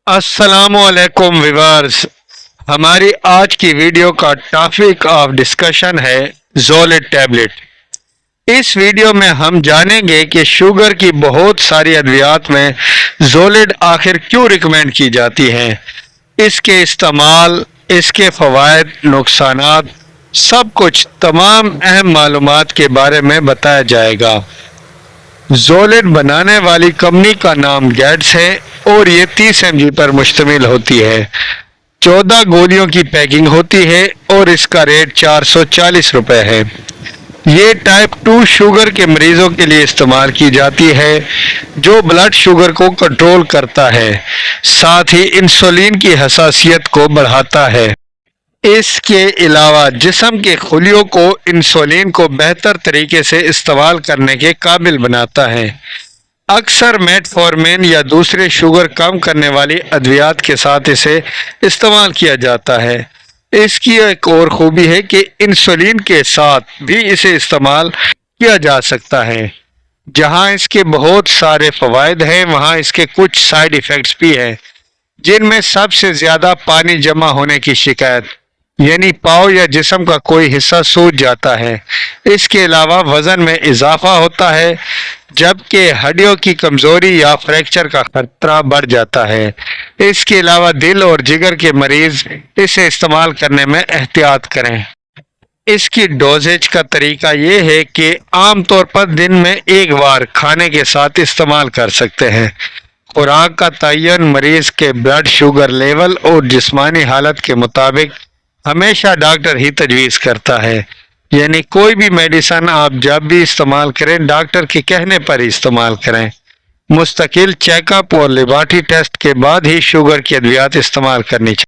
अस्सलाम वालेकुम व्यूअर्स। हमारी आज की वीडियो का टॉपिक ऑफ डिस्कशन है ज़ोलिड टैबलेट। इस वीडियो में हम जानेंगे कि शुगर की बहुत सारी अद्वियात में ज़ोलिड आखिर क्यों रिकमेंड की जाती हैं, इसके इस्तेमाल, इसके फ़वाइद, नुकसानात, सब कुछ तमाम अहम मालूमात के बारे में बताया जाएगा। ज़ोलिड बनाने वाली कंपनी का नाम गैड्स है और ये 30 mg पर मुश्तमिल होती है। 14 गोलियों की पैकिंग होती है और इसका रेट 440 रुपए है। ये टाइप 2 शुगर के मरीजों के लिए इस्तेमाल की जाती है जो ब्लड शुगर को कंट्रोल करता है, साथ ही इंसुलिन की हसासियत को बढ़ाता है। इसके अलावा जिस्म के खुलियों को इंसुलिन को बेहतर तरीके से इस्तेमाल करने के काबिल बनाता है। अक्सर मेटफॉर्मिन या दूसरे शुगर कम करने वाली अद्वियात के साथ इसे इस्तेमाल किया जाता है। इसकी एक और खूबी है कि इंसुलिन के साथ भी इसे इस्तेमाल किया जा सकता है। जहां इसके बहुत सारे फ़वाइद हैं, वहां इसके कुछ साइड इफ़ेक्ट्स भी हैं, जिनमें सबसे ज़्यादा पानी जमा होने की शिकायत, यानी पाँव या जिस्म का कोई हिस्सा सूज जाता है। इसके अलावा वज़न में इजाफा होता है, जबकि हड्डियों की कमज़ोरी या फ्रैक्चर का खतरा बढ़ जाता है। इसके अलावा दिल और जिगर के मरीज इसे इस्तेमाल करने में एहतियात करें। इसकी डोजेज का तरीका ये है कि आम तौर पर दिन में एक बार खाने के साथ इस्तेमाल कर सकते हैं। खुराक का तयन मरीज के ब्लड शुगर लेवल और जिस्मानी हालत के मुताबिक हमेशा डॉक्टर ही तजवीज़ करता है, यानी कोई भी मेडिसिन आप जब भी इस्तेमाल करें डॉक्टर के कहने पर ही इस्तेमाल करें। मुस्तकिल चेकअप और लेबॉरेटरी टेस्ट के बाद ही शुगर की अद्वियात इस्तेमाल करनी चाहिए।